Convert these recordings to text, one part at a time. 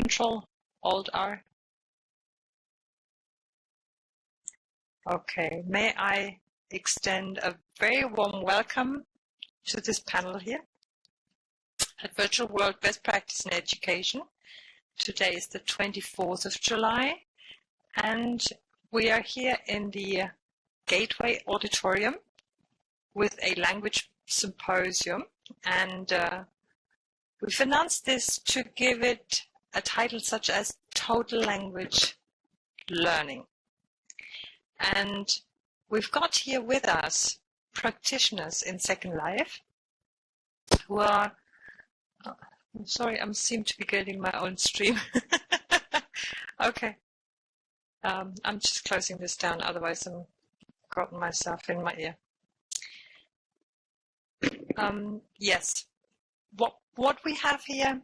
Control Alt R. Okay, may I extend a very warm welcome to this panel here at Virtual World Best Practice in Education. Today is the 24th of July, and we are here in the Gateway Auditorium with a language symposium, and we've announced this to give it a title such as Total Language Learning. And we've got here with us practitioners in Second Life who are, I'm sorry, I seem to be getting my own stream. Okay, I'm just closing this down, otherwise I'm gotten myself in my ear. Yes, what we have here,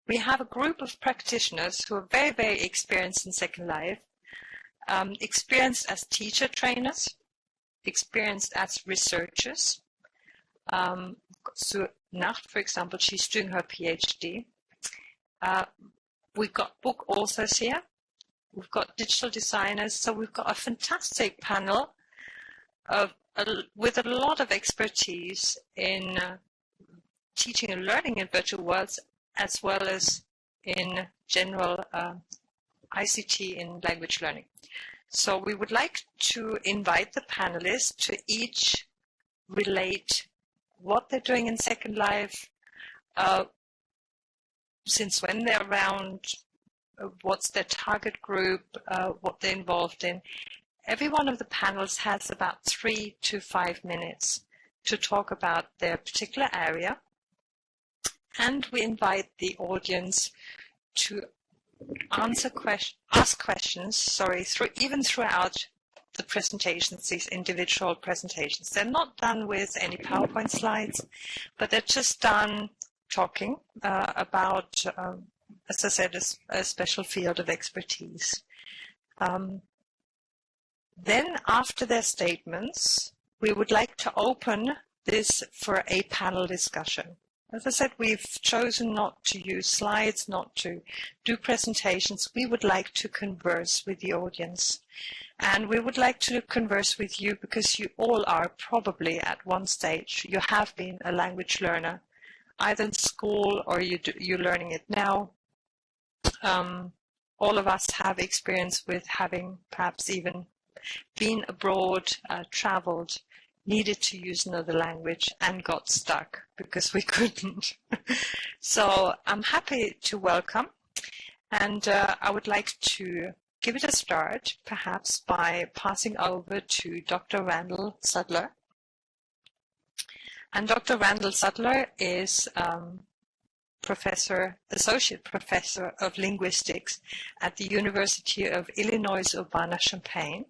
we have a group of practitioners who are very, very experienced in Second Life, experienced as teacher trainers, experienced as researchers. So Nacht, for example, she's doing her PhD. We've got book authors here. We've got digital designers. So we've got a fantastic panel with a lot of expertise in teaching and learning in virtual worlds, as well as in general ICT in language learning. So we would like to invite the panelists to each relate what they're doing in Second Life, since when they're around, what's their target group, what they're involved in. Every one of the panels has about 3 to 5 minutes to talk about their particular area, and we invite the audience to ask questions, even throughout the presentations, these individual presentations. They're not done with any PowerPoint slides, but they're just done talking about, as I said, a special field of expertise. Then after their statements, we would like to open this for a panel discussion. As I said, we've chosen not to use slides, not to do presentations. We would like to converse with the audience. And we would like to converse with you because you all are probably at one stage, you have been a language learner, either in school or you're learning it now. All of us have experience with having perhaps even been abroad, traveled, needed to use another language and got stuck because we couldn't. So I'm happy to welcome, and I would like to give it a start, perhaps by passing over to Dr. Randall Sudler. And Dr. Randall Sudler is Associate Professor of Linguistics at the University of Illinois Urbana-Champaign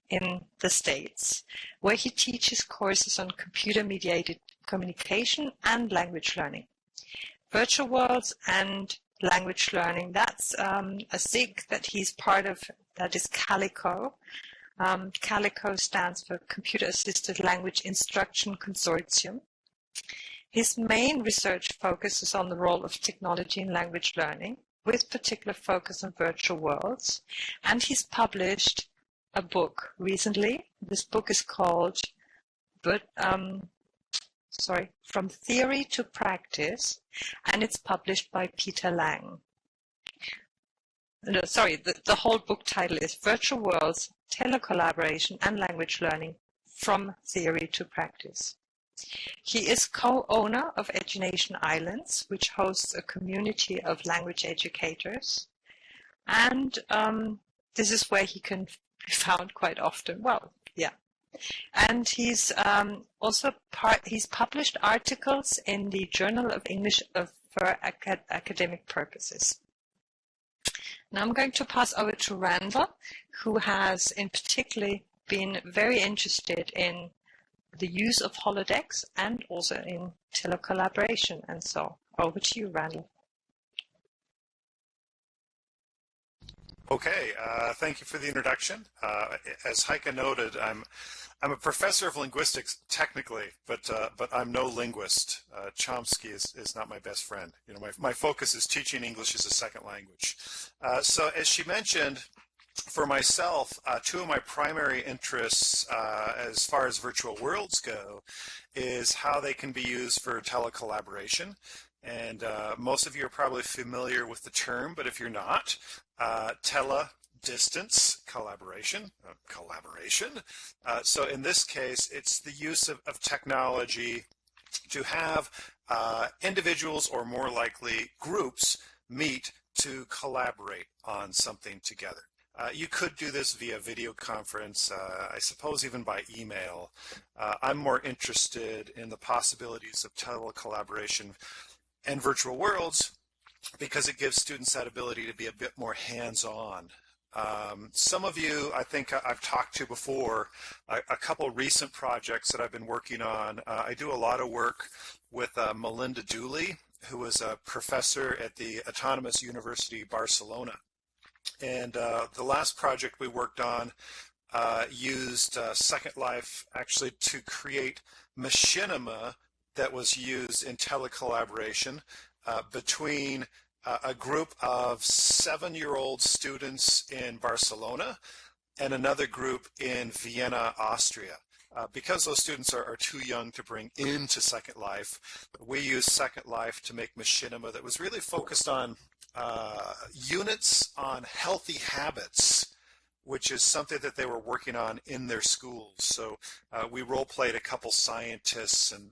in the States, where he teaches courses on computer-mediated communication and language learning. Virtual worlds and language learning, that's a SIG that he's part of, that is Calico. Calico stands for Computer Assisted Language Instruction Consortium. His main research focuses on the role of technology in language learning, with particular focus on virtual worlds, and he's published a book recently. This book is called From Theory to Practice, and it's published by Peter Lang. No, sorry, the whole book title is Virtual Worlds, Telecollaboration and Language Learning, From Theory to Practice. He is co-owner of EduNation Islands, which hosts a community of language educators, and this is where he can be found quite often. Well, yeah. And he's he's published articles in the Journal of English for academic purposes. Now I'm going to pass over to Randall, who has in particular been very interested in the use of holodecks and also in telecollaboration. And so over to you, Randall. Okay, thank you for the introduction. As Heike noted, I'm a professor of linguistics technically, but I'm no linguist. Chomsky is not my best friend. You know, my focus is teaching English as a second language. So as she mentioned, for myself, two of my primary interests as far as virtual worlds go is how they can be used for telecollaboration. And most of you are probably familiar with the term, but if you're not, distance collaboration. So in this case, it's the use of technology to have individuals, or more likely groups, meet to collaborate on something together. You could do this via video conference, I suppose even by email. I'm more interested in the possibilities of telecollaboration and virtual worlds because it gives students that ability to be a bit more hands-on. Some of you, I think I've talked to before, a couple recent projects that I've been working on. I do a lot of work with Melinda Dooley, who is a professor at the Autonomous University Barcelona. And the last project we worked on used Second Life actually to create machinima that was used in telecollaboration between a group of 7-year-old students in Barcelona and another group in Vienna, Austria. Because those students are too young to bring into Second Life, we used Second Life to make machinima that was really focused on units on healthy habits, which is something that they were working on in their schools. So we role-played a couple scientists, and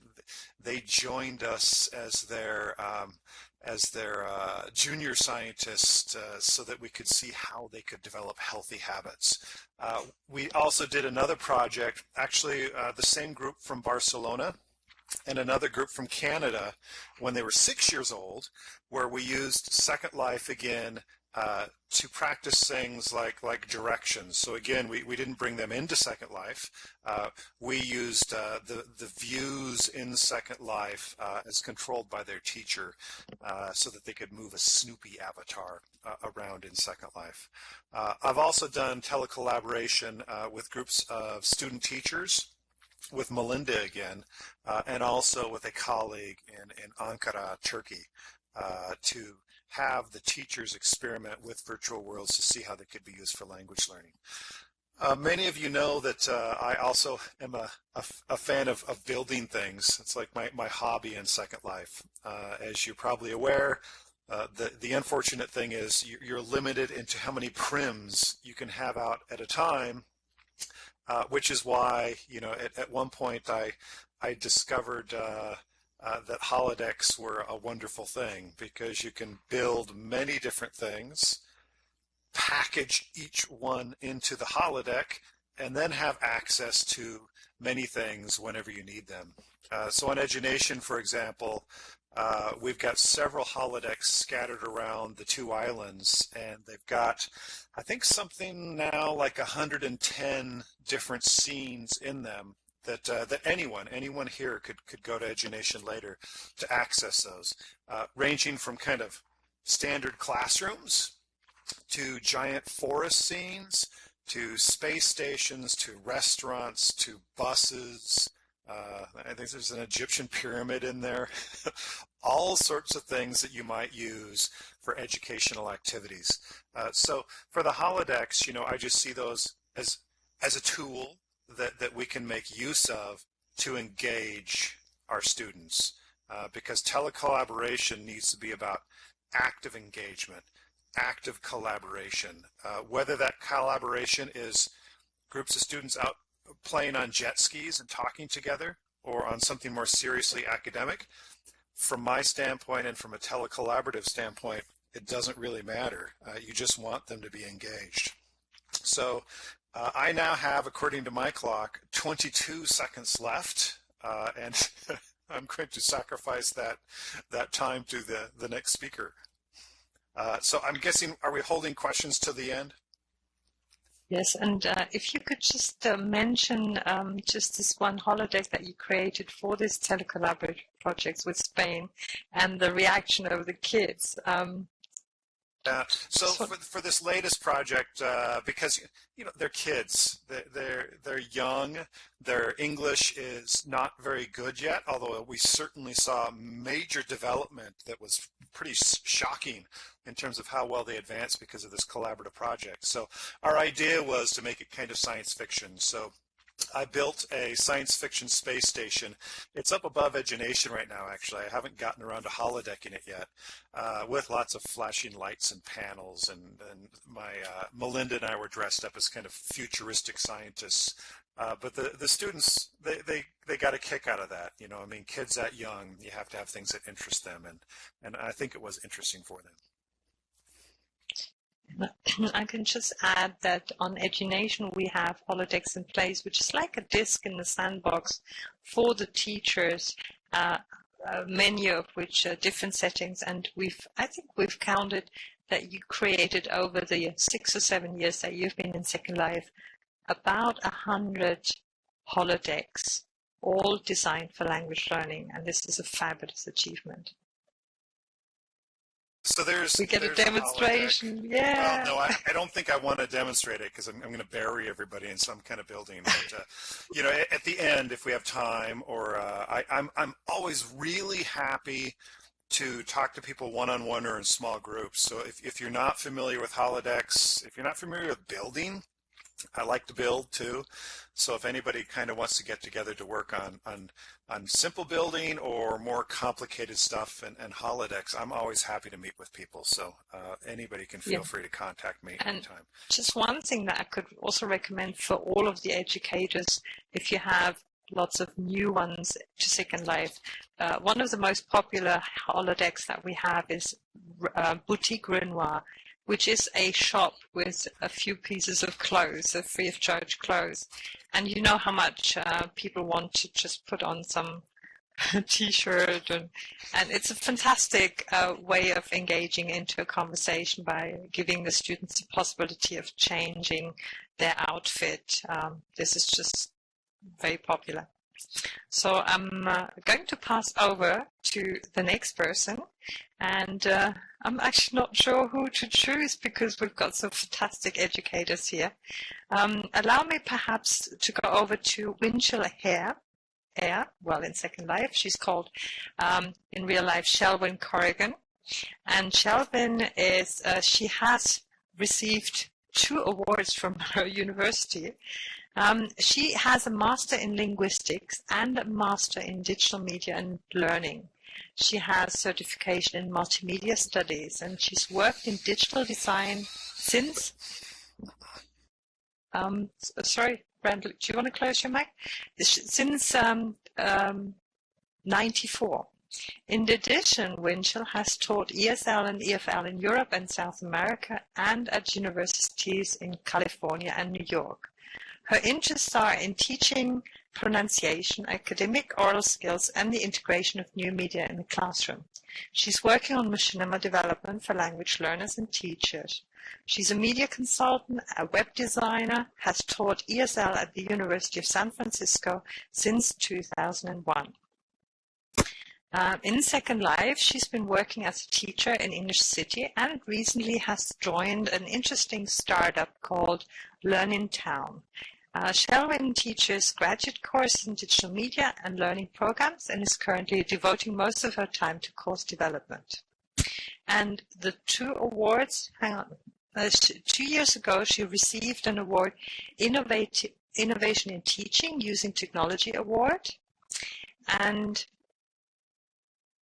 they joined us as their junior scientists so that we could see how they could develop healthy habits. We also did another project, actually the same group from Barcelona and another group from Canada when they were 6 years old, where we used Second Life again to practice things like directions. So again, we didn't bring them into Second Life. We used the views in Second Life as controlled by their teacher so that they could move a Snoopy avatar around in Second Life. I've also done telecollaboration with groups of student teachers, with Melinda again, and also with a colleague in Ankara, Turkey, to have the teachers experiment with virtual worlds to see how they could be used for language learning. Many of you know that I also am a fan of building things. It's like my hobby in Second Life. As you're probably aware, the unfortunate thing is you're limited into how many prims you can have out at a time, which is why, you know, at one point I discovered that holodecks were a wonderful thing, because you can build many different things, package each one into the holodeck, and then have access to many things whenever you need them. So on EduNation, for example, we've got several holodecks scattered around the 2 islands, and they've got, I think, something now like 110 different scenes in them that anyone here could go to EduNation later to access those, ranging from kind of standard classrooms to giant forest scenes, to space stations, to restaurants, to buses. I think there's an Egyptian pyramid in there. All sorts of things that you might use for educational activities. So for the holodecks, you know, I just see those as a tool that we can make use of to engage our students, because telecollaboration needs to be about active engagement, active collaboration, whether that collaboration is groups of students out playing on jet skis and talking together, or on something more seriously academic. From my standpoint and from a telecollaborative standpoint, it doesn't really matter. You just want them to be engaged. So I now have, according to my clock, 22 seconds left, and I'm going to sacrifice that time to the next speaker. So I'm guessing, are we holding questions to the end? Yes, and if you could just mention just this one holodeck that you created for this telecollaborative projects with Spain, and the reaction of the kids. Yeah. So So, for this latest project, because they're kids, they're young, their English is not very good yet. Although we certainly saw major development that was pretty shocking in terms of how well they advanced because of this collaborative project. So our idea was to make it kind of science fiction. So I built a science fiction space station. It's up above Edgination right now, actually. I haven't gotten around to holodecking it yet, with lots of flashing lights and panels. And my Melinda and I were dressed up as kind of futuristic scientists. But the students, they got a kick out of that. I mean, kids that young, you have to have things that interest them. And I think it was interesting for them. I can just add that on Edgination we have holodecks in place, which is like a disk in the sandbox for the teachers, many of which are different settings. And I think we've counted that you created over the 6 or 7 years that you've been in Second Life about 100 holodecks, all designed for language learning. And this is a fabulous achievement. So we get a demonstration. Yeah. Well, no, I don't think I want to demonstrate it because I'm going to bury everybody in some kind of building. But at the end, if we have time, or I'm always really happy to talk to people one-on-one or in small groups. So if you're not familiar with holodecks, if you're not familiar with building, I like to build too. So if anybody kind of wants to get together to work on simple building or more complicated stuff and holodecks, I'm always happy to meet with people. So anybody can feel free to contact me anytime. Just one thing that I could also recommend for all of the educators, if you have lots of new ones to Second Life, one of the most popular holodecks that we have is Boutique Renoir, which is a shop with a few pieces of clothes, of free of charge clothes. And you know how much people want to just put on some t-shirt. And it's a fantastic way of engaging into a conversation by giving the students the possibility of changing their outfit. This is just very popular. So I'm going to pass over to the next person, and I'm actually not sure who to choose because we've got some fantastic educators here. Allow me perhaps to go over to Winchell Hare. Well, in Second Life, she's called in real life Shelvin Corrigan. And Shelvin is, she has received 2 awards from her university. She has a master in linguistics and a master in digital media and learning. She has certification in multimedia studies, and she's worked in digital design since, sorry, Randall, do you want to close your mic? Since 94. In addition, Winchell has taught ESL and EFL in Europe and South America and at universities in California and New York. Her interests are in teaching, pronunciation, academic oral skills, and the integration of new media in the classroom. She's working on machinima development for language learners and teachers. She's a media consultant, a web designer, has taught ESL at the University of San Francisco since 2001. In Second Life, she's been working as a teacher in English City and recently has joined an interesting startup called Learn in Town. Shelvin teaches graduate courses in digital media and learning programs and is currently devoting most of her time to course development. And the 2 awards, 2 years ago, she received an award, Innovation in Teaching Using Technology Award, and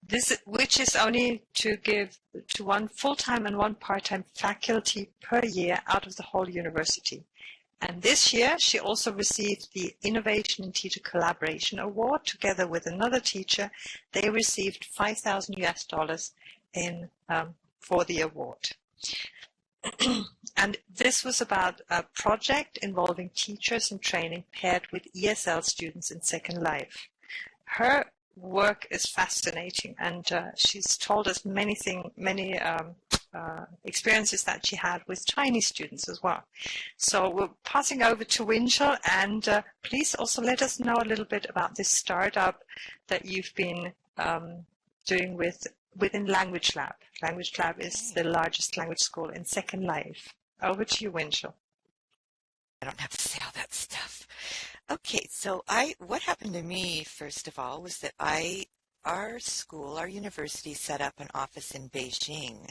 this, which is only to give to 1 full-time and 1 part-time faculty per year out of the whole university. And this year, she also received the Innovation in Teacher Collaboration Award together with another teacher. They received $5,000 in for the award. And this was about a project involving teachers and training paired with ESL students in Second Life. Her work is fascinating, and she's told us many experiences that she had with tiny students as well. So we're passing over to Winchell, and please also let us know a little bit about this startup that you've been doing with within Language Lab. Language Lab is the largest language school in Second Life. Over to you, Winchell. I don't have to say all that stuff. Okay, so what happened to me, first of all, was that our school, our university set up an office in Beijing,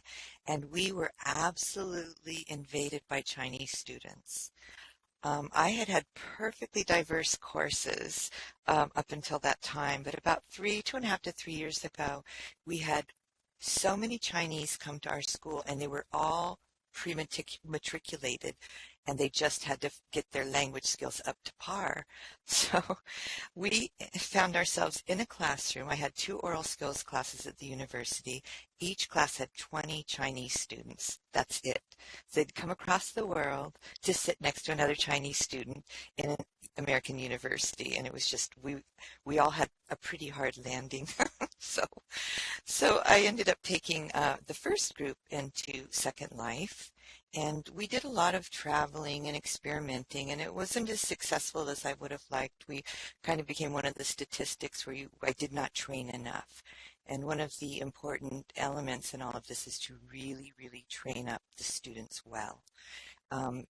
and we were absolutely invaded by Chinese students. I had perfectly diverse courses up until that time, but about 2.5 to 3 years ago, we had so many Chinese come to our school, and they were all pre-matriculated, and they just had to get their language skills up to par. So we found ourselves in a classroom. I had 2 oral skills classes at the university. Each class had 20 Chinese students. That's it. So they'd come across the world to sit next to another Chinese student in an American university, and it was just we all had a pretty hard landing. So I ended up taking the first group into Second Life, and we did a lot of traveling and experimenting, and it wasn't as successful as I would have liked. We kind of became one of the statistics where I did not train enough. And one of the important elements in all of this is to really, really train up the students well.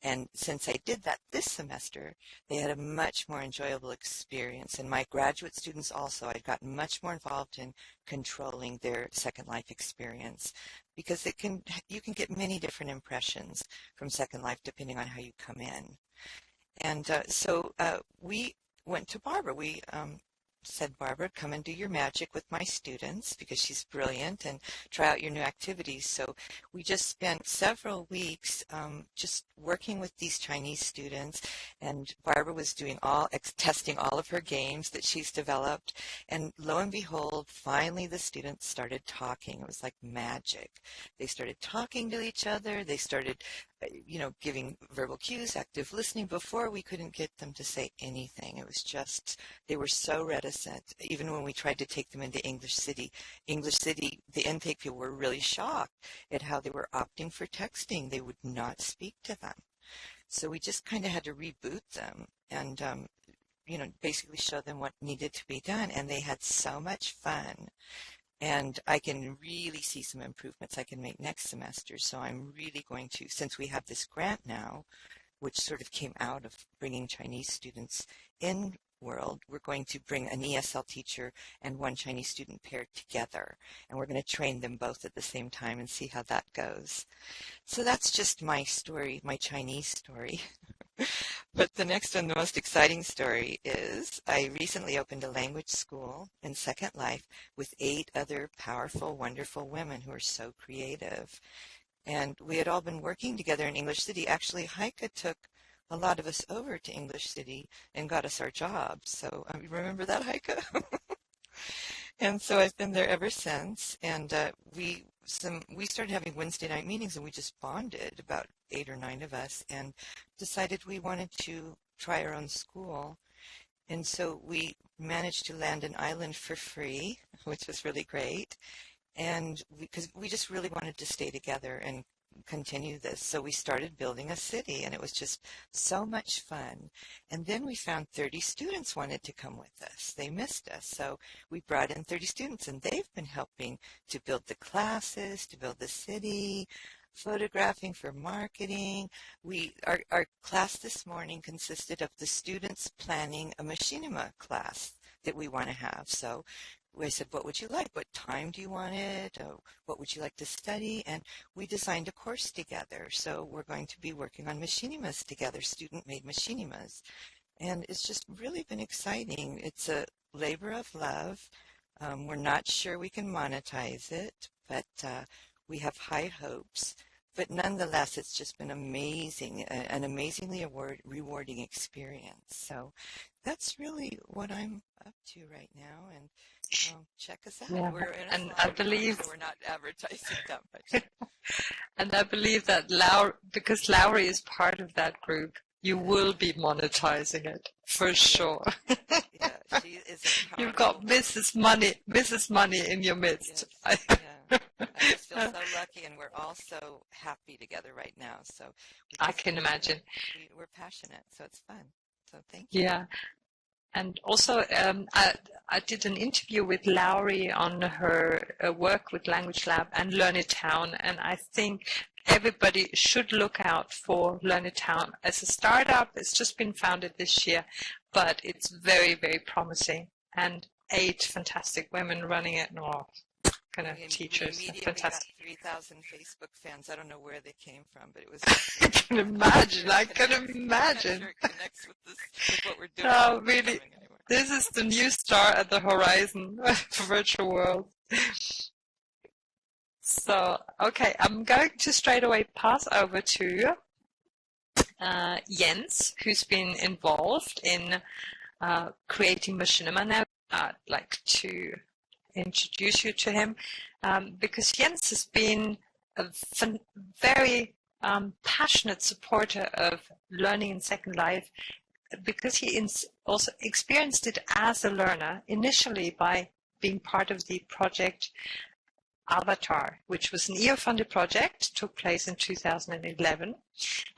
And since I did that this semester, they had a much more enjoyable experience. And my graduate students also, I got much more involved in controlling their Second Life experience, because you can get many different impressions from Second Life depending on how you come in. And so we went to Barbara. We said, Barbara, come and do your magic with my students because she's brilliant, and try out your new activities. So we just spent several weeks just working with these Chinese students, and Barbara was doing testing all of her games that she's developed, and lo and behold, finally the students started talking. It was like magic. They started talking to each other. They started giving verbal cues, active listening. Before, we couldn't get them to say anything. It was just, they were so reticent. Even when we tried to take them into English City, the intake people were really shocked at how they were opting for texting. They would not speak to them. So we just kind of had to reboot them and, basically show them what needed to be done. And they had so much fun. And I can really see some improvements I can make next semester. So I'm really going to, since we have this grant now, which sort of came out of bringing Chinese students in world, we're going to bring an ESL teacher and one Chinese student paired together. And we're going to train them both at the same time and see how that goes. So that's just my story, my Chinese story. But the next one, the most exciting story, is I recently opened a language school in Second Life with 8 other powerful, wonderful women who are so creative. And we had all been working together in English City. Actually, Heike took a lot of us over to English City and got us our jobs. So remember that, Heike? And so I've been there ever since. And we started having Wednesday night meetings, and we just bonded, about 8 or 9 of us, and decided we wanted to try our own school. And so we managed to land an island for free, which was really great. And because we just really wanted to stay together and continue this. So we started building a city, and it was just so much fun. And then we found 30 students wanted to come with us. They missed us. So we brought in 30 students, and they've been helping to build the classes, to build the city, photographing for marketing. Our class this morning consisted of the students planning a machinima class that we want to have. So I said, what would you like? What time do you want it? What would you like to study? And we designed a course together. So we're going to be working on machinimas together, student-made machinimas. And it's just really been exciting. It's a labor of love. We're not sure we can monetize it, but we have high hopes. But nonetheless, it's just been amazing, an amazingly rewarding experience. So that's really what I'm up to right now. And check us out. Yeah. We're in a And small I town, believe, so we're not advertising that much. and I believe that because Lauri is part of that group, you will be monetizing it for sure. Yeah, she is a You've powerful got Mrs. Money in your midst. Yes, yeah. I just feel so lucky, and we're all so happy together right now. So I can imagine. we're passionate, so it's fun. So thank you. Yeah. And also, I did an interview with Laurie on her work with Language Lab and Learn It Town, and I think everybody should look out for Learn It Town as a startup. It's just been founded this year, but it's very, very promising, and 8 fantastic women running it, and all kind of teachers. Fantastic. We got 3,000 Facebook fans. I don't know where they came from, but it was. I can imagine. I can imagine. I'm not sure it connects with what we're doing. No, really. This is the new star at the horizon for virtual world. So, okay, I'm going to straight away pass over to Jens, who's been involved in creating Machinima. Now, I'd like to introduce you to him because Jens has been a very passionate supporter of learning in Second Life, because he also experienced it as a learner, initially by being part of the project Avatar, which was an EU-funded project, took place in 2011.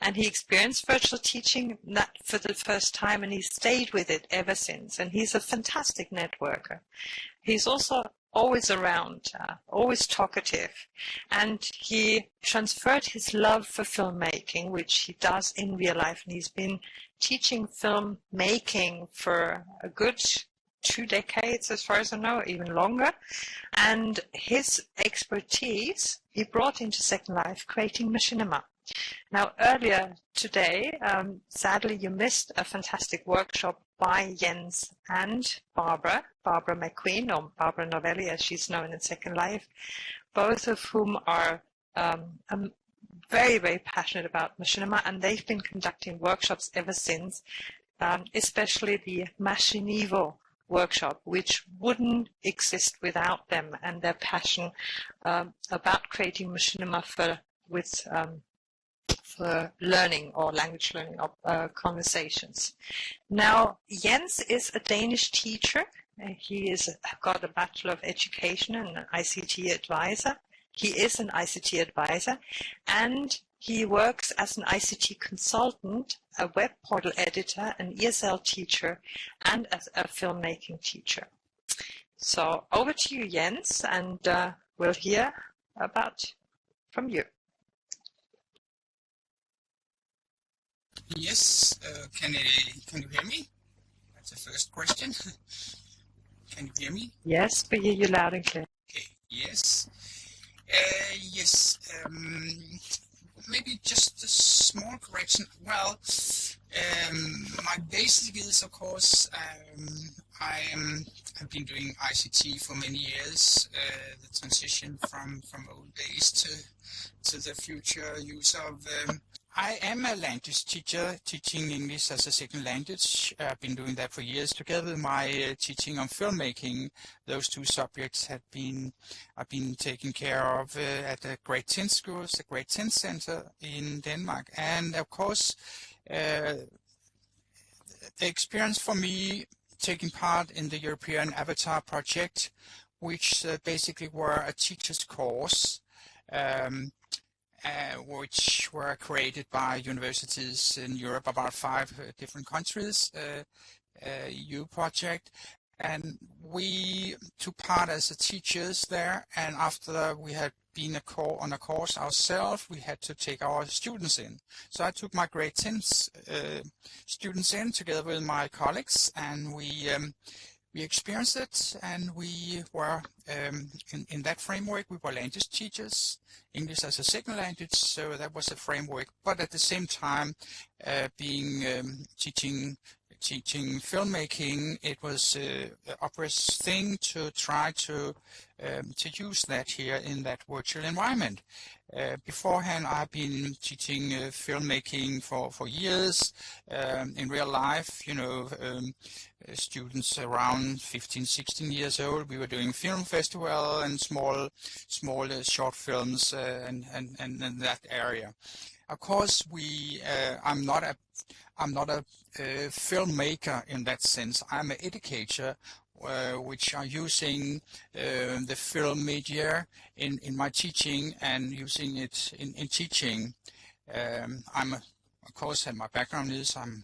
And he experienced virtual teaching for the first time, and he stayed with it ever since. And he's a fantastic networker. He's also always around, always talkative. And he transferred his love for filmmaking, which he does in real life. And he's been teaching filmmaking for a good 2 decades, as far as I know, even longer. And his expertise he brought into Second Life, creating Machinima. Now, earlier today, sadly, you missed a fantastic workshop by Jens and Barbara McQueen, or Barbara Novelli, as she's known in Second Life, both of whom are very, very passionate about Machinima, and they've been conducting workshops ever since, especially the Machinivo workshop, which wouldn't exist without them and their passion about creating Machinima for learning or language learning conversations. Now, Jens is a Danish teacher. He has got a Bachelor of Education and an ICT advisor. He is an ICT advisor, and he works as an ICT consultant, a web portal editor, an ESL teacher, and as a filmmaking teacher. So over to you, Jens, and we'll hear from you. Yes, can you hear me? That's the first question. Can you hear me? Yes, we hear you loud and clear. Okay, yes. Yes, maybe just a small correction. Well, my basic is, of course, I've been doing ICT for many years, the transition from old days to the future use of I am a language teacher, teaching English as a second language. I've been doing that for years. Together with my teaching on filmmaking, those 2 subjects I've been taken care of at the Grade 10 schools, the Grade 10 Center in Denmark. And of course, the experience for me taking part in the European Avatar project, which basically were a teacher's course, which were created by universities in Europe, about 5 different countries, EU project, and we took part as teachers there. And after we had been on a course ourselves, we had to take our students in. So I took my grade 10 students in together with my colleagues, and we experienced it, and we were in that framework. We were language teachers, English as a second language, so that was a framework. But at the same time, being teaching filmmaking, it was an obvious thing to try to use that here in that virtual environment. Beforehand, I've been teaching filmmaking for years in real life. Students around 15, 16 years old. We were doing film festival and small short films and that area. Of course, I'm not a filmmaker in that sense. I'm an educator, which are using the film media in my teaching and using it in teaching. Of course, my background is I'm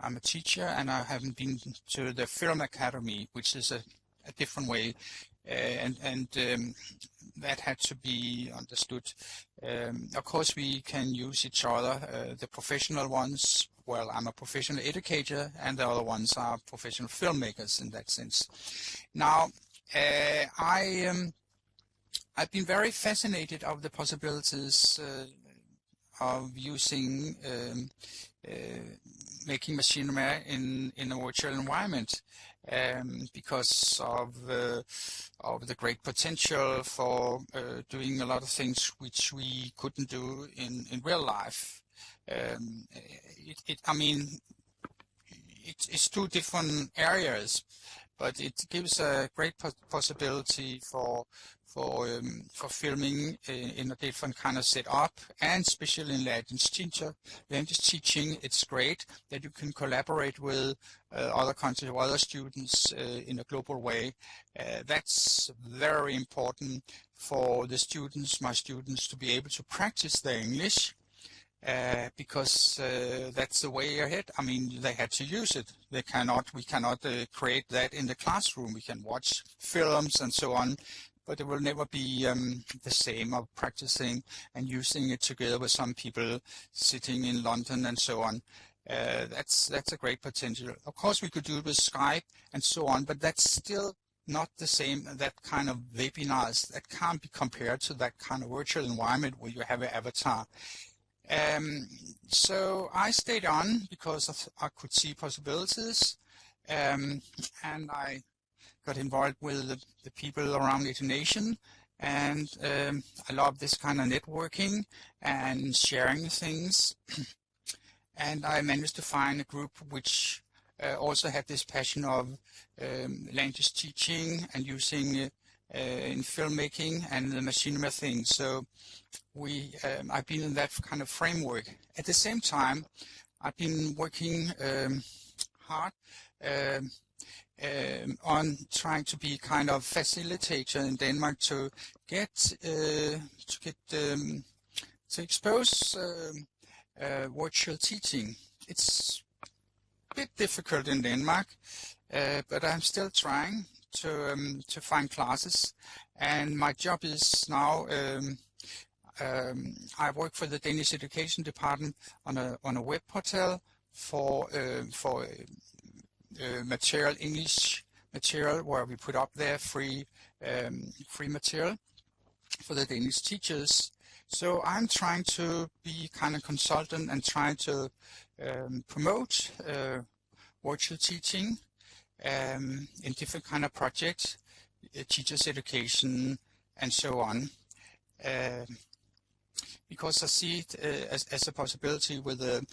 I'm a teacher, and I haven't been to the film academy, which is a different way, and that had to be understood. Of course, we can use each other. The professional ones, well, I'm a professional educator, and the other ones are professional filmmakers in that sense. Now, I've been very fascinated of the possibilities of using making machinima in a virtual environment, because of the great potential for doing a lot of things which we couldn't do in real life. I mean, it's two different areas, but it gives a great possibility for filming in a different kind of setup, and especially in language teaching, it's great that you can collaborate with other countries or other students in a global way. That's very important for the students, my students, to be able to practice their English. Because that's the way ahead. I mean, they had to use it. We cannot create that in the classroom. We can watch films and so on, but it will never be the same of practicing and using it together with some people sitting in London and so on. That's a great potential. Of course, we could do it with Skype and so on, but that's still not the same. That kind of webinars, that can't be compared to that kind of virtual environment where you have an avatar. So I stayed on because I could see possibilities, and I got involved with the people around Nation, and I love this kind of networking and sharing things. And I managed to find a group which also had this passion of language teaching and using in filmmaking and the machinima thing. So I've been in that kind of framework. At the same time, I've been working hard on trying to be kind of facilitator in Denmark to expose virtual teaching. It's a bit difficult in Denmark, but I'm still trying to find classes, and my job is now I work for the Danish Education Department on a web portal for material, English material, where we put up there free material for the Danish teachers. So I'm trying to be kind of consultant and trying to promote virtual teaching in different kind of projects, teachers education and so on. Because I see it as a possibility with the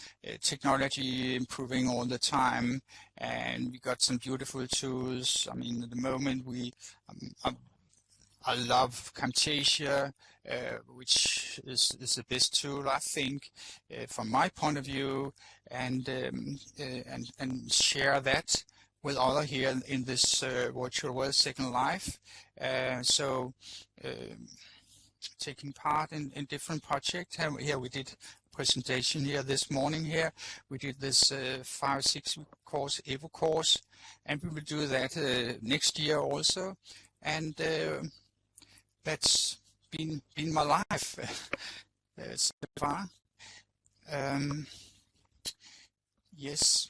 technology improving all the time, and we got some beautiful tools. I mean, at the moment I love Camtasia, which is the best tool, I think, from my point of view, and share that with others here in this virtual world, Second Life. Taking part in different projects. Here we did a presentation here this morning here. We did this 5-6 week course, EVO course, and we will do that next year also. And that's been my life so far. Yes.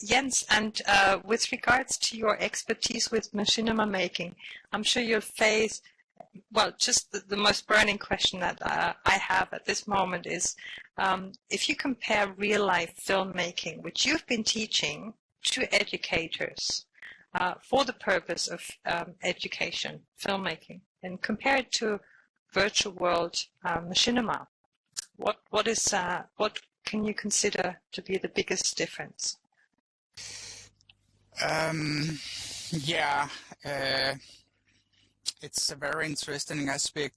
Jens, and with regards to your expertise with machinima making, I'm sure you'll face, well, just the most burning question that I have at this moment is, if you compare real-life filmmaking, which you've been teaching to educators for the purpose of education, filmmaking, and compare it to virtual world machinima, what can you consider to be the biggest difference? It's a very interesting aspect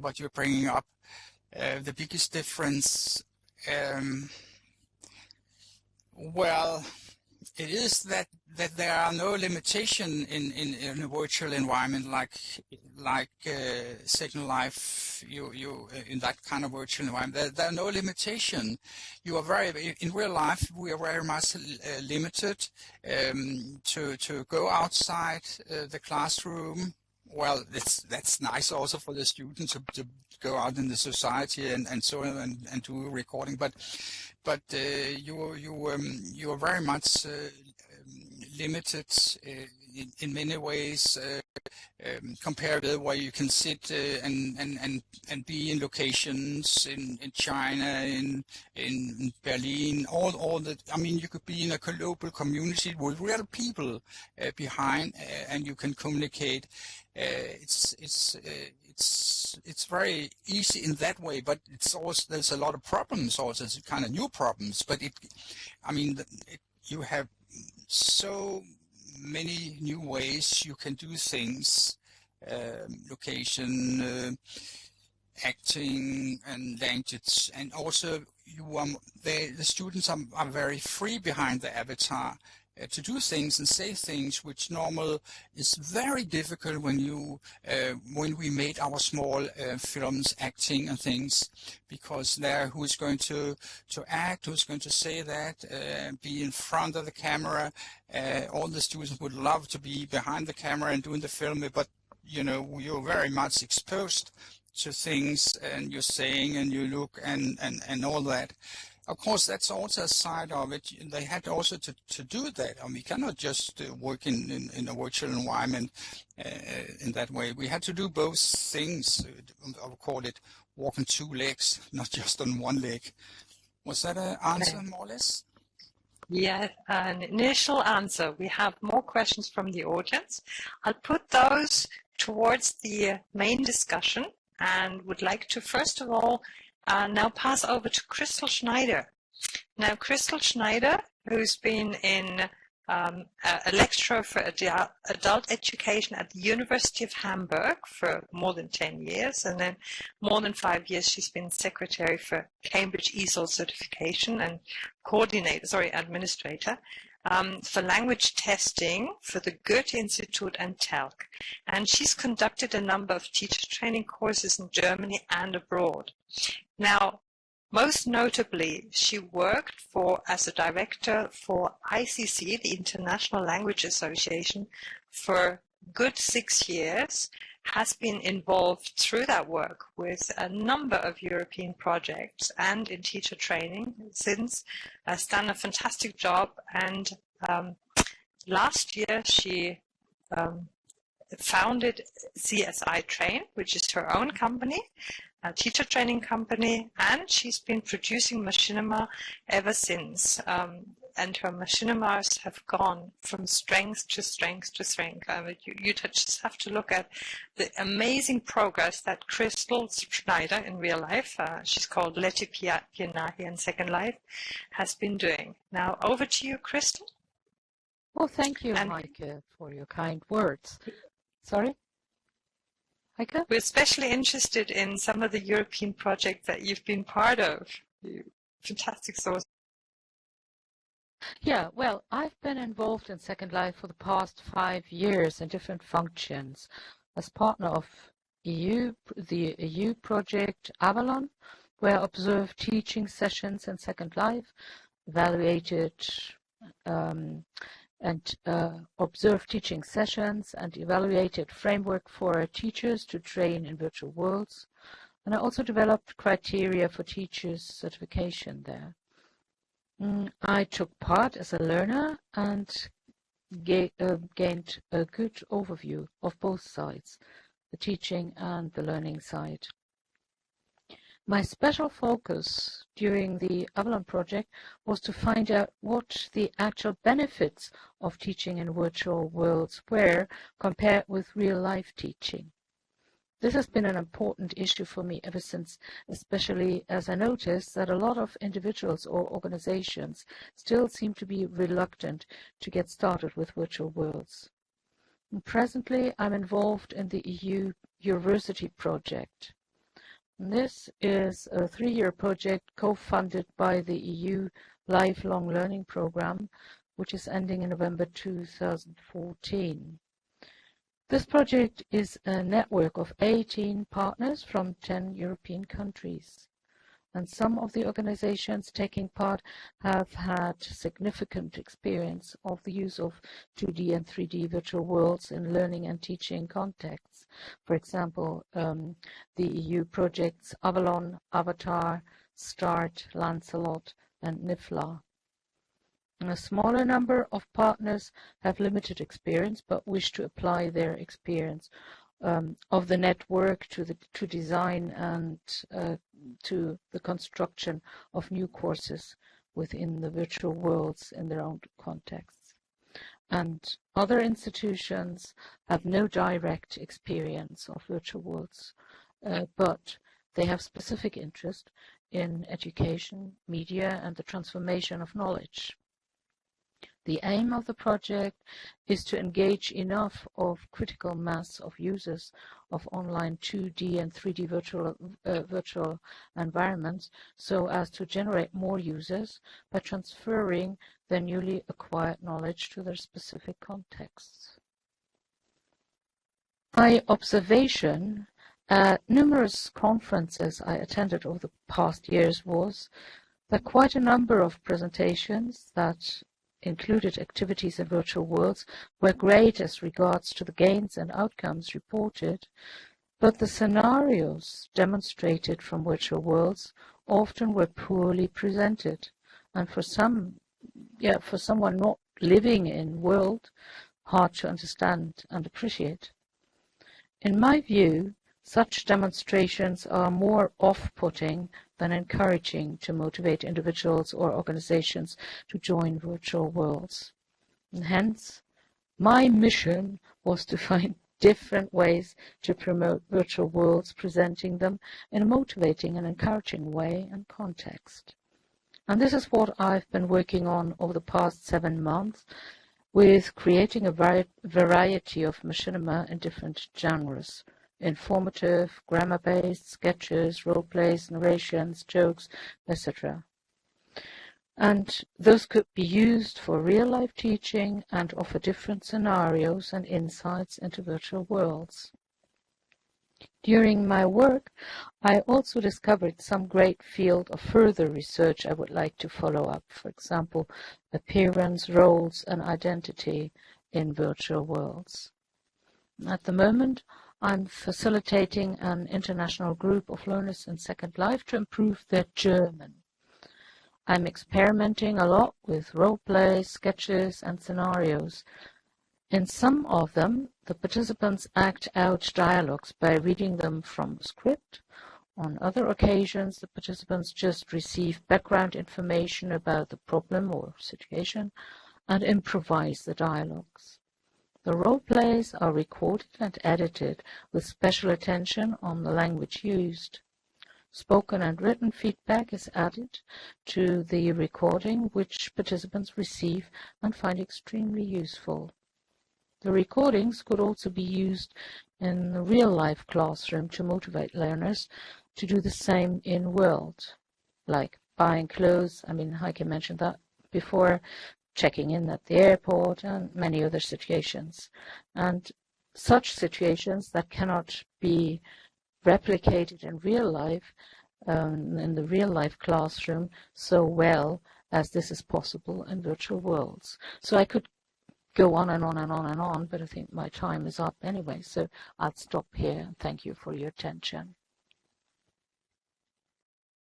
what you're bringing up. The biggest difference, well, It is that there are no limitation in a virtual environment like Second Life. You in that kind of virtual environment, there are no limitation. You are very in real life. We are very much limited to go outside the classroom. Well, that's nice also for the students to go out in the society and so on and do a recording, but you are very much limited in many ways compared with where you can sit and be in locations in China, in Berlin, all the. I mean, you could be in a global community with real people behind, and you can communicate. It's very easy in that way, but it's also there's a lot of problems also. It's kind of new problems, but you have so many new ways you can do things, location, acting, and language, and also the students are very free behind the avatar to do things and say things which normal is very difficult when we made our small films, acting and things, because there who is going to act, who's going to say that, be in front of the camera. All the students would love to be behind the camera and doing the film, but you're very much exposed to things, and you're saying and you look and all that. Of course, that's also a side of it. They had also to do that. I mean, we cannot just work in a virtual environment in that way. We had to do both things. I would call it walk on two legs, not just on one leg. Was that an answer, more or less? Yeah, an initial answer. We have more questions from the audience. I'll put those towards the main discussion and would like to, first of all, now pass over to Crystal Schneider. Now, Crystal Schneider, who's been a lecturer for adult education at the University of Hamburg for more than 10 years, and then more than 5 years she's been secretary for Cambridge ESOL certification and administrator for language testing for the Goethe Institute and TELC. And she's conducted a number of teacher training courses in Germany and abroad. Now, most notably, she worked as a director for ICC, the International Language Association, for good 6 years, has been involved through that work with a number of European projects and in teacher training since, has done a fantastic job, and last year she founded CSI Train, which is her own company, a teacher training company, and she's been producing machinima ever since. And her machinimas have gone from strength to strength to strength. You just have to look at the amazing progress that Crystal Schneider in real life, she's called Letty Pienahi in Second Life, has been doing. Now over to you, Crystal. Well, thank you, Heike, for your kind words. Sorry? Heike? We're especially interested in some of the European projects that you've been part of. Fantastic source. Yeah, well, I've been involved in Second Life for the past 5 years in different functions as partner of the EU project Avalon, where I observed teaching sessions in Second Life, evaluated observed teaching sessions and evaluated framework for teachers to train in virtual worlds. And I also developed criteria for teachers' certification there. I took part as a learner and gained a good overview of both sides, the teaching and the learning side. My special focus during the Avalon project was to find out what the actual benefits of teaching in virtual worlds were compared with real-life teaching. This has been an important issue for me ever since, especially as I noticed that a lot of individuals or organizations still seem to be reluctant to get started with virtual worlds. And presently, I'm involved in the EU University project. This is a 3-year project co-funded by the EU Lifelong Learning Programme, which is ending in November 2014. This project is a network of 18 partners from 10 European countries. And some of the organizations taking part have had significant experience of the use of 2D and 3D virtual worlds in learning and teaching contexts. For example, the EU projects Avalon, Avatar, START, Lancelot, and NIFLA. And a smaller number of partners have limited experience but wish to apply their experience of the network to design and to the construction of new courses within the virtual worlds in their own contexts. And other institutions have no direct experience of virtual worlds, but they have specific interest in education, media, and the transformation of knowledge. The aim of the project is to engage enough of critical mass of users of online 2D and 3D virtual environments so as to generate more users by transferring their newly acquired knowledge to their specific contexts. My observation at numerous conferences I attended over the past years was that quite a number of presentations that included activities in virtual worlds were great as regards to the gains and outcomes reported, but the scenarios demonstrated from virtual worlds often were poorly presented, and for someone not living in world, hard to understand and appreciate. In my view, such demonstrations are more off-putting than encouraging to motivate individuals or organizations to join virtual worlds. And hence, my mission was to find different ways to promote virtual worlds, presenting them in a motivating and encouraging way and context. And this is what I've been working on over the past 7 months, with creating a variety of machinima in different genres: informative, grammar-based, sketches, role-plays, narrations, jokes, etc. And those could be used for real-life teaching and offer different scenarios and insights into virtual worlds. During my work, I also discovered some great field of further research I would like to follow up. For example, appearance, roles, and identity in virtual worlds. At the moment, I'm facilitating an international group of learners in Second Life to improve their German. I'm experimenting a lot with role plays, sketches, and scenarios. In some of them, the participants act out dialogues by reading them from a script. On other occasions, the participants just receive background information about the problem or situation and improvise the dialogues. The role plays are recorded and edited with special attention on the language used. Spoken and written feedback is added to the recording, which participants receive and find extremely useful. The recordings could also be used in the real-life classroom to motivate learners to do the same in world, like buying clothes. I mean, Heike mentioned that before, checking in at the airport, and many other situations. And such situations that cannot be replicated in real life, in the real life classroom, so well as this is possible in virtual worlds. So I could go on and on and on and on, but I think my time is up anyway, so I'll stop here. Thank you for your attention.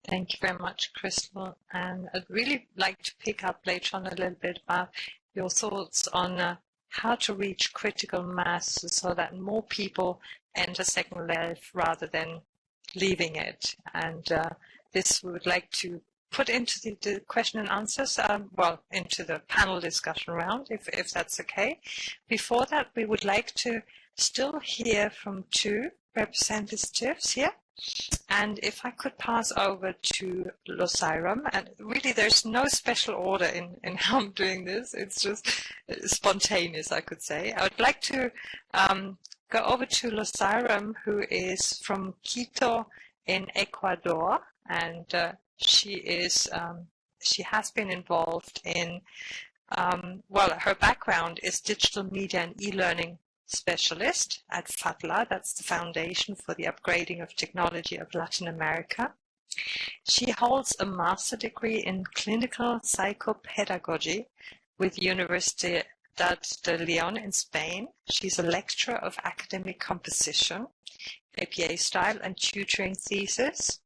Thank you very much, Crystal. And I'd really like to pick up later on a little bit about your thoughts on how to reach critical mass so that more people enter Second Life rather than leaving it. And this we would like to put into the question and answers, into the panel discussion round, if that's okay. Before that, we would like to still hear from 2 representatives here. And if I could pass over to Losirum, and really there's no special order in how I'm doing this, it's just spontaneous, I could say. I would like to go over to Losirum, who is from Quito in Ecuador, and she has been involved in Well, her background is digital media and e-learning specialist at FATLA. That's the Foundation for the Upgrading of Technology of Latin America. She holds a master degree in clinical psychopedagogy with Universidad de León in Spain. She's a lecturer of academic composition, APA style, and tutoring thesis.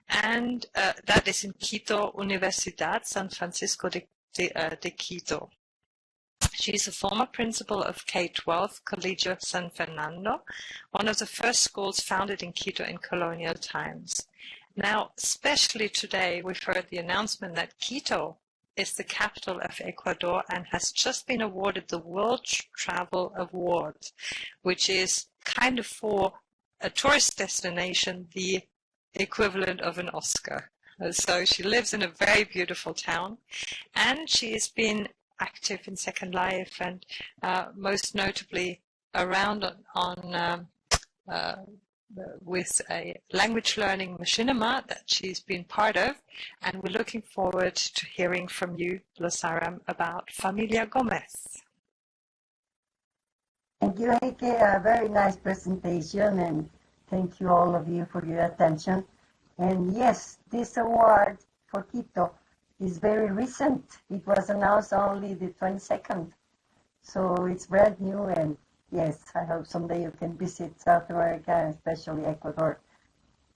And that is in Quito, Universidad San Francisco de Quito. She's a former principal of K-12 Colegio San Fernando, one of the first schools founded in Quito in colonial times. Now, especially today, we've heard the announcement that Quito is the capital of Ecuador and has just been awarded the World Travel Award, which is kind of for a tourist destination the equivalent of an Oscar. So she lives in a very beautiful town, and she has been active in Second Life and most notably around on with a language learning machinima that she's been part of, and we're looking forward to hearing from you, Losaram, about Familia Gomez. Thank you, Heike. A very nice presentation, and thank you all of you for your attention. And yes, this award for Quito is very recent. It was announced only the 22nd, so it's brand new. And yes, I hope someday you can visit South America, and especially Ecuador.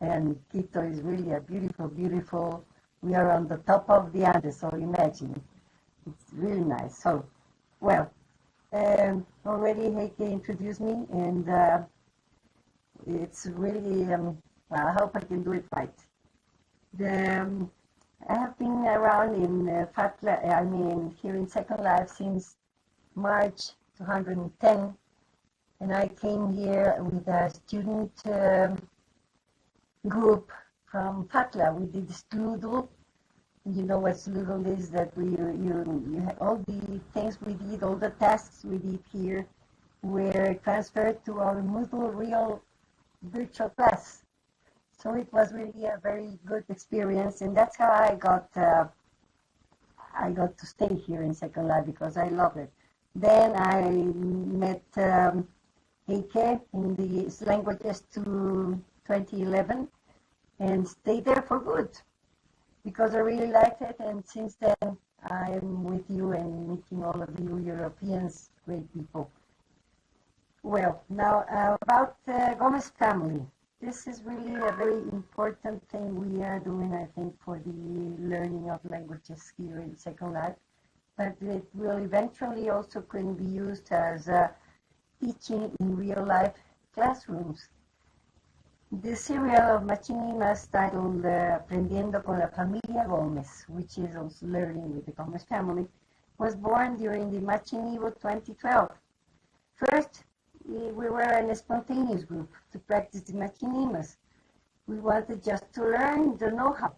And Quito is really a beautiful, beautiful. We are on the top of the Andes, so imagine. It's really nice. So, well, already Heike introduced me, and it's really, well, I hope I can do it right. I have been around in FATLA, here in Second Life since March 2010, and I came here with a student group from FATLA. We did Sludel. You know what Sludel is, that you have all the things we did, all the tasks we did here were transferred to our Moodle real virtual class. So it was really a very good experience, and that's how I got to stay here in Second Life, because I love it. Then I met Heike in the Languages to 2011 and stayed there for good because I really liked it, and since then I'm with you and meeting all of you Europeans, great people. Well, now about Gomez family. This is really a very important thing we are doing, I think, for the learning of languages here in Second Life. But it will eventually also can be used as teaching in real-life classrooms. The serial of Machinimas titled Aprendiendo con la Familia Gomez, which is also learning with the Gomez family, was born during the Machinivo 2012. First, we were an spontaneous group to practice the Machinimas. We wanted just to learn the know-how.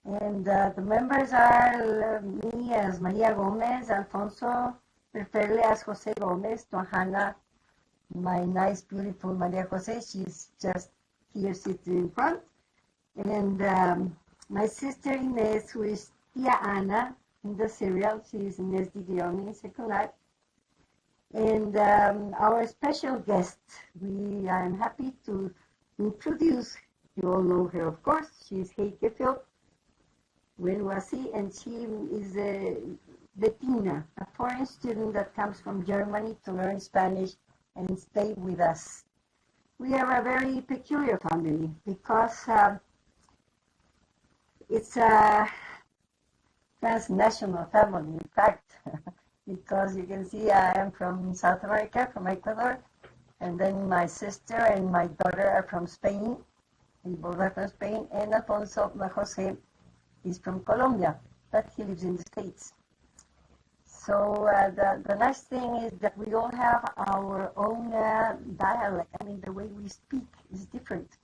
And the members are me as Maria Gomez, Alfonso Perferle as Jose Gomez, Tohana, my nice, beautiful Maria Jose. She's just here sitting in front. And my sister Inez, who is Tia Ana in the serial. She is Inez Di Leon in Second Life. And our special guest, I'm happy to introduce, you all know her, of course. She's Heike Phil Wenwasi, and she is Bettina, a foreign student that comes from Germany to learn Spanish and stay with us. We are a very peculiar family because it's a transnational family, in fact. Because you can see I am from South America, from Ecuador, and then my sister and my daughter are from Spain. We both are from Spain, and Alfonso Jose is from Colombia, but he lives in the States. So the nice thing is that we all have our own dialect. I mean, the way we speak is different,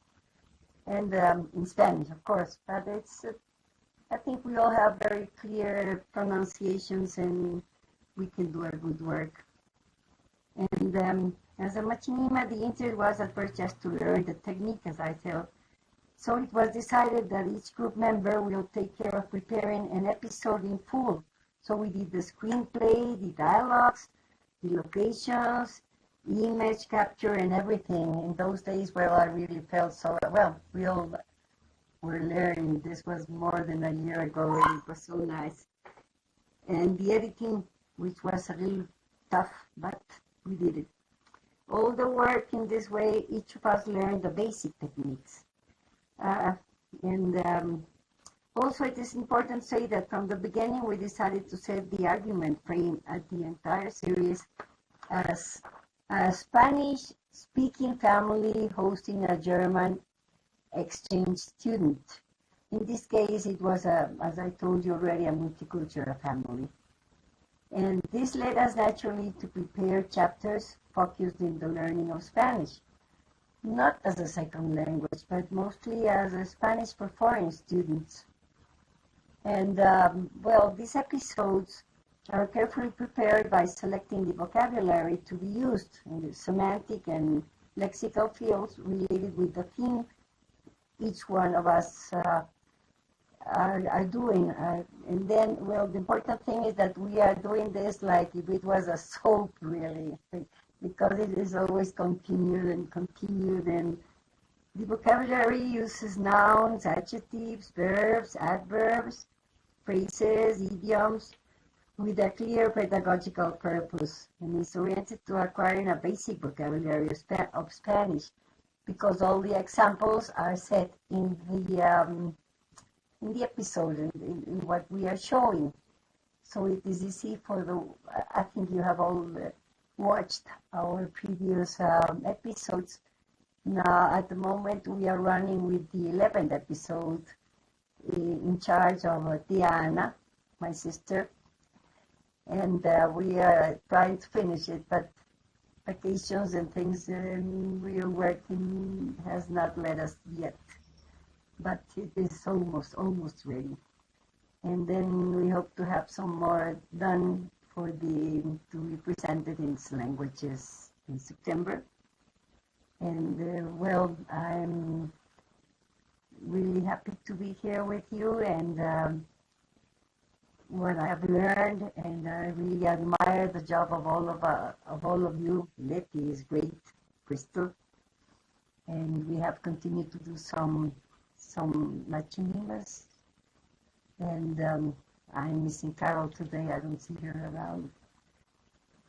and in Spanish, of course, but it's. I think we all have very clear pronunciations, and we can do our good work. And as a machinima, the interest was at first just to learn the technique, as I tell. So it was decided that each group member will take care of preparing an episode in full So we did the screenplay, the dialogues, the locations, image capture, and everything. In those days, well, I really felt so, well, we all were learning. This was more than a year ago, and it was so nice. And the editing, which was a little tough, but we did it. All the work in this way, each of us learned the basic techniques. And also it is important to say that from the beginning we decided to set the argument frame at the entire series as a Spanish-speaking family hosting a German exchange student. In this case, it was, as I told you already, a multicultural family. And this led us naturally to prepare chapters focused in the learning of Spanish, not as a second language, but mostly as a Spanish for foreign students. And, well, these episodes are carefully prepared by selecting the vocabulary to be used in the semantic and lexical fields related with the theme each one of us are doing. And then, well, the important thing is that we are doing this like if it was a soap, really, because it is always continued and continued. And the vocabulary uses nouns, adjectives, verbs, adverbs, phrases, idioms, with a clear pedagogical purpose, and is oriented to acquiring a basic vocabulary of Spanish, because all the examples are set in the episode, in what we are showing. So it is easy for I think you have all watched our previous episodes. Now, at the moment, we are running with the 11th episode in charge of Diana, my sister, and we are trying to finish it, but vacations and things and real working has not led us yet, but it is almost ready. And then we hope to have some more done to be presented in languages in September. And well, I'm really happy to be here with you, and what I have learned, and I really admire the job of all of you. Letty is great, Crystal, and we have continued to do some machinimas, and I'm missing Carol today. I don't see her around,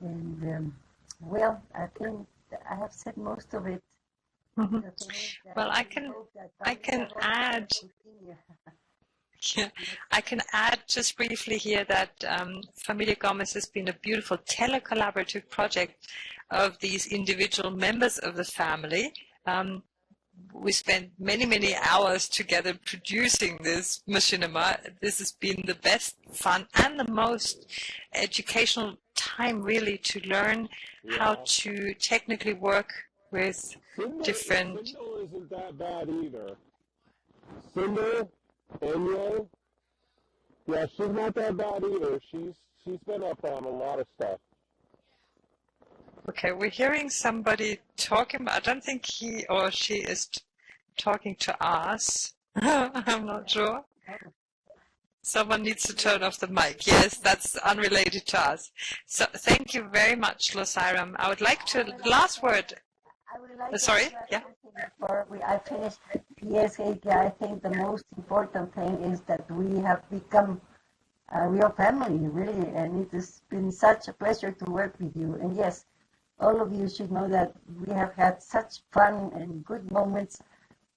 and well, I think I have said most of it. Mm-hmm. Well, I can add. Yeah, I can add just briefly here that Familia Gomez has been a beautiful telecollaborative project of these individual members of the family. We spent many hours together producing this machinima. This has been the best fun and the most educational time, really, to learn how to technically work with different. Cinder isn't that bad either. Cinder, Daniel, yeah, she's not that bad either. She's been up on a lot of stuff. Okay, we're hearing somebody talking, but I don't think he or she is talking to us. I'm not sure. Someone needs to turn off the mic. Yes, that's unrelated to us. So thank you very much, Losiram. I would like to, last word. I would like sorry, yeah. Before I finish, yes, I think the most important thing is that we have become a real family, really, and it has been such a pleasure to work with you. And yes, all of you should know that we have had such fun and good moments,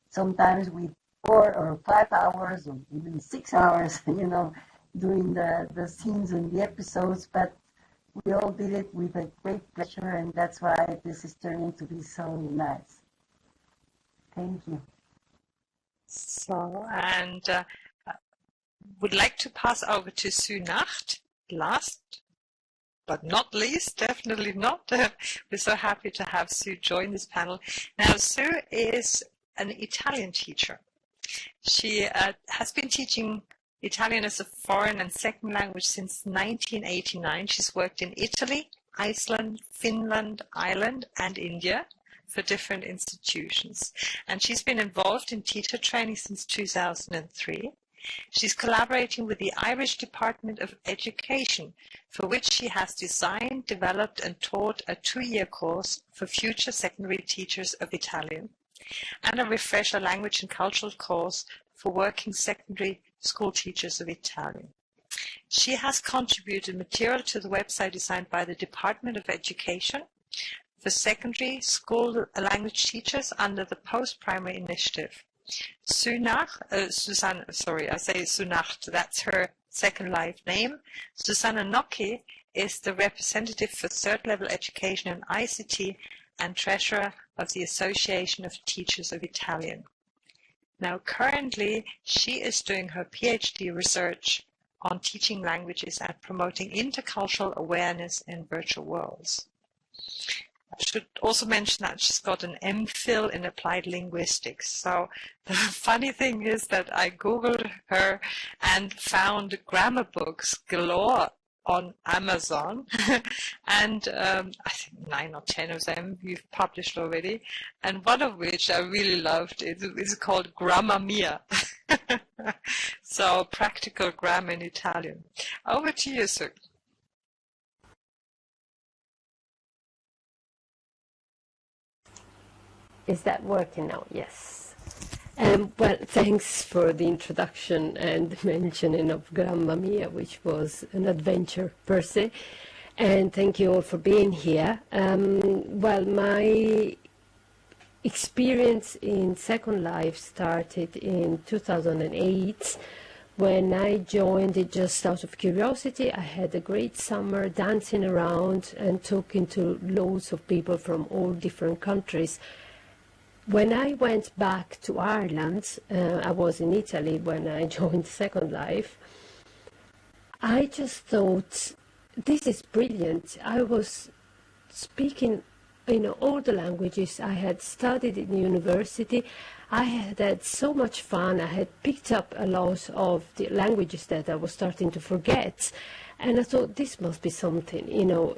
sometimes with 4 or 5 hours or even 6 hours, doing the scenes and the episodes, but we all did it with a great pleasure, and that's why this is turning to be so nice. Thank you. So, and would like to pass over to Sue Nacht, last but not least, definitely not. We're so happy to have Sue join this panel. Now, Sue is an Italian teacher. She has been teaching Italian as a foreign and second language since 1989. She's worked in Italy, Iceland, Finland, Ireland, and India for different institutions. And she's been involved in teacher training since 2003. She's collaborating with the Irish Department of Education, for which she has designed, developed and taught a 2-year course for future secondary teachers of Italian and a refresher language and cultural course for working secondary school teachers of Italian. She has contributed material to the website designed by the Department of Education for secondary school language teachers under the post-primary initiative. Sunacht, that's her second life name. Susanna Nocchi is the representative for third level education and ICT and treasurer of the Association of Teachers of Italian. Now currently she is doing her PhD research on teaching languages and promoting intercultural awareness in virtual worlds. I should also mention that she's got an MPhil in applied linguistics. So the funny thing is that I Googled her and found grammar books galore on Amazon, and I think 9 or 10 of them you've published already, and one of which I really loved is called Gramma Mia. So practical grammar in Italian. Over to you, sir. Is that working now? Yes. Well, thanks for the introduction and mentioning of Gramma Mia, which was an adventure per se. And thank you all for being here. Well, my experience in Second Life started in 2008 when I joined it just out of curiosity. I had a great summer dancing around and talking to loads of people from all different countries. When I went back to Ireland, I was in Italy when I joined Second Life, I just thought, this is brilliant. I was speaking, all the languages I had studied in university. I had had so much fun. I had picked up a lot of the languages that I was starting to forget. And I thought, this must be something,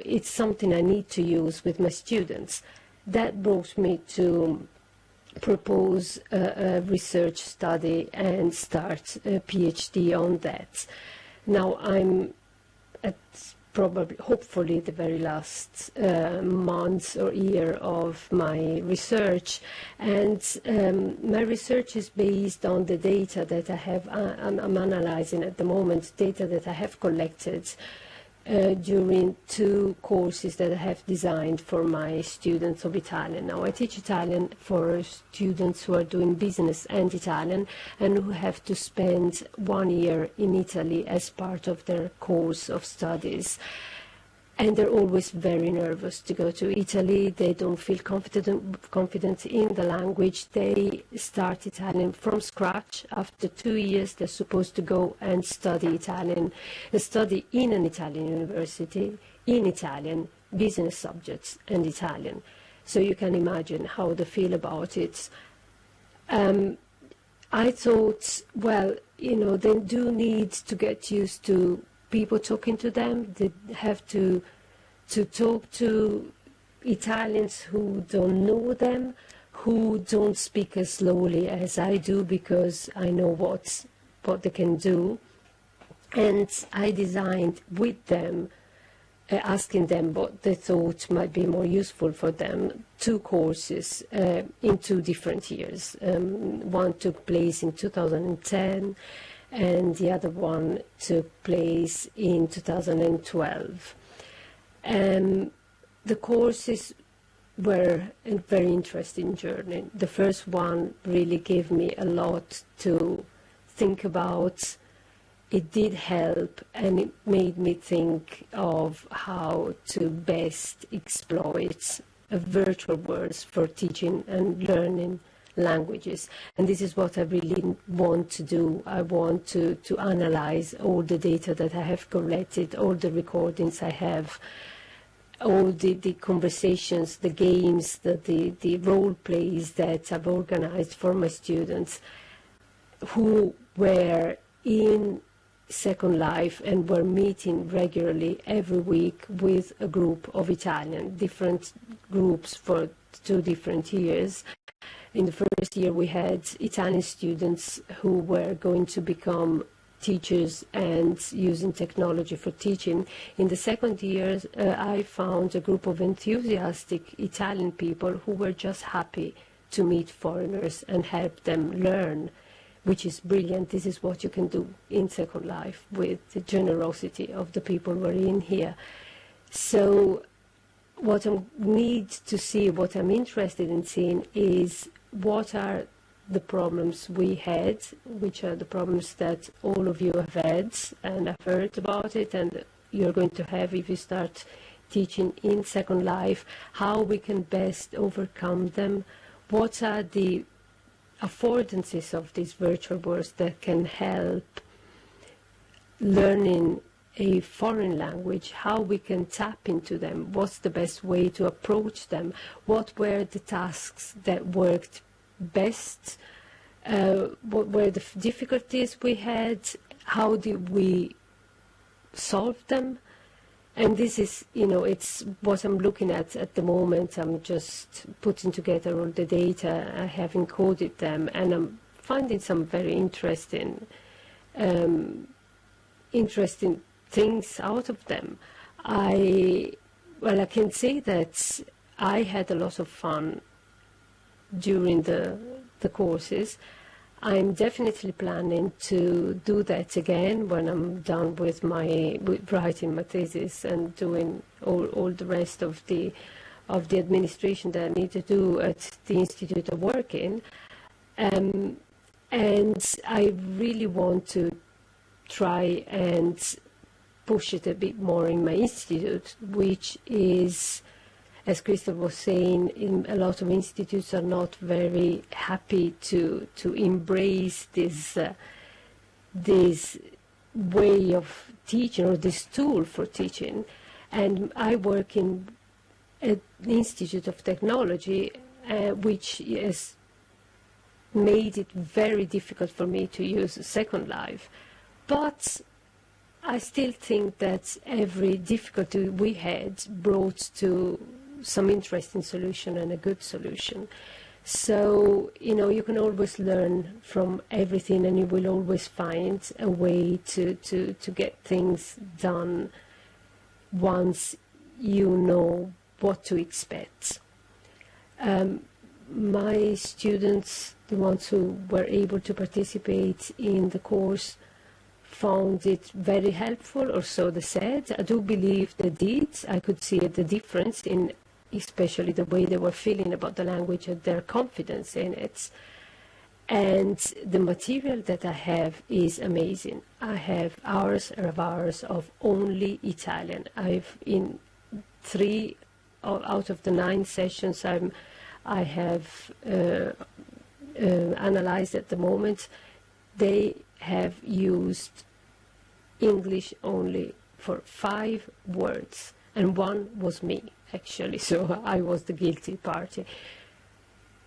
it's something I need to use with my students. That brought me to propose a research study and start a PhD on that. Now I'm at hopefully the very last month or year of my research, and my research is based on the data that I have, I'm analyzing at the moment, data that I have collected during 2 courses that I have designed for my students of Italian. Now, I teach Italian for students who are doing business and Italian and who have to spend 1 year in Italy as part of their course of studies. And they're always very nervous to go to Italy. They don't feel confident in the language. They start Italian from scratch. After 2 years, they're supposed to go and study Italian, study in an Italian university, in Italian, business subjects and Italian. So you can imagine how they feel about it. I thought, well, they do need to get used to people talking to them. They have to talk to Italians who don't know them, who don't speak as slowly as I do, because I know what they can do. And I designed with them, asking them what they thought might be more useful for them, 2 courses in 2 different years. One took place in 2010, and the other one took place in 2012. The courses were a very interesting journey. The first one really gave me a lot to think about. It did help, and it made me think of how to best exploit virtual worlds for teaching and learning languages. And this is what I really want to do. I want to analyze all the data that I have collected, all the recordings I have, all the conversations, the games, the role plays that I've organized for my students who were in Second Life and were meeting regularly every week with a group of Italian, different groups for 2 different years. In the first year, we had Italian students who were going to become teachers and using technology for teaching. In the second year, I found a group of enthusiastic Italian people who were just happy to meet foreigners and help them learn, which is brilliant. This is what you can do in Second Life with the generosity of the people who are in here. So what I need to see, what I'm interested in seeing is what are the problems we had, which are the problems that all of you have had, and I've heard about it, and you're going to have if you start teaching in Second Life, how we can best overcome them, what are the affordances of these virtual worlds that can help learning a foreign language, how we can tap into them, what's the best way to approach them, what were the tasks that worked best, what were the difficulties we had, how did we solve them. And this is, it's what I'm looking at the moment. I'm just putting together all the data. I have encoded them, and I'm finding some very interesting things out of them. I can say that I had a lot of fun during the courses. I'm definitely planning to do that again when I'm done with writing my thesis and doing all the rest of the administration that I need to do at the institute I work in. And I really want to try and push it a bit more in my institute, which is, as Crystal was saying, a lot of institutes are not very happy to embrace this way of teaching, or this tool for teaching. And I work in an institute of technology, which has made it very difficult for me to use Second Life. But I still think that every difficulty we had brought to some interesting solution and a good solution. So, you can always learn from everything, and you will always find a way to get things done once you know what to expect. My students, the ones who were able to participate in the course, found it very helpful, or so they said. I do believe they did. I could see the difference in especially the way they were feeling about the language and their confidence in it. And the material that I have is amazing. I have hours of only Italian. In 3 out of the 9 sessions I have analyzed at the moment, they have used English only for 5 words, and one was me, actually, so I was the guilty party.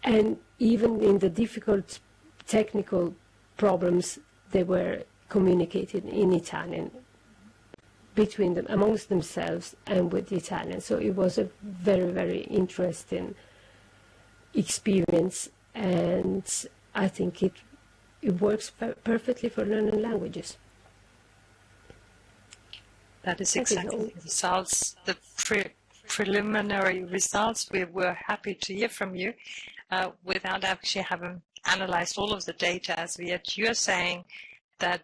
And even in the difficult technical problems, they were communicated in Italian between them, amongst themselves and with the Italian. So it was a very, very interesting experience, and I think it works perfectly for learning languages. That is exactly the results, the preliminary results. We were happy to hear from you without actually having analyzed all of the data as yet. You're saying that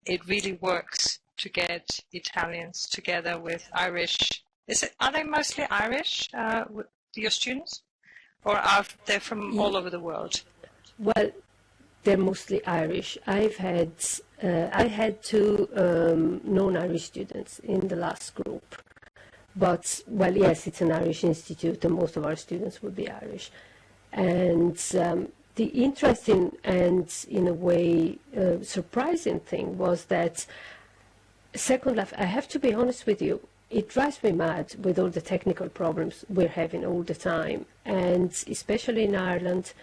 it really works to get Italians together with Irish. Are they mostly Irish, your students? Or are they from all over the world? Well, they're mostly Irish. I had 2 non-Irish students in the last group. But, well, yes, it's an Irish institute, and most of our students would be Irish. And the interesting and, in a way, surprising thing was that Second Life, I have to be honest with you, it drives me mad with all the technical problems we're having all the time. And especially in Ireland,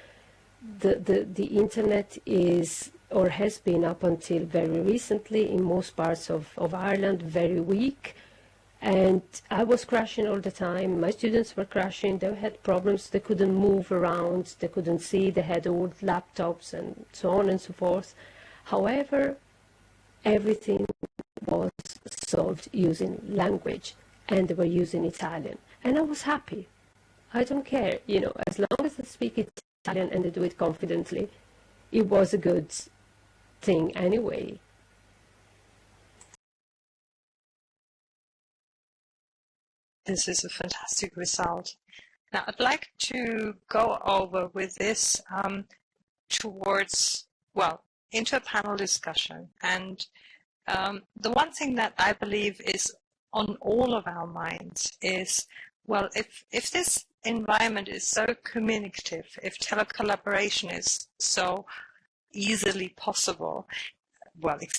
the internet is, or has been up until very recently, in most parts of Ireland, very weak. And I was crashing all the time. My students were crashing. They had problems. They couldn't move around. They couldn't see. They had old laptops and so on and so forth. However, everything was solved using language, and they were using Italian. And I was happy. I don't care, as long as they speak Italian and they do it confidently, it was a good thing anyway. This is a fantastic result. Now, I'd like to go over with this into a panel discussion. And the one thing that I believe is on all of our minds is, well, if this environment is so communicative, if telecollaboration is so easily possible, well,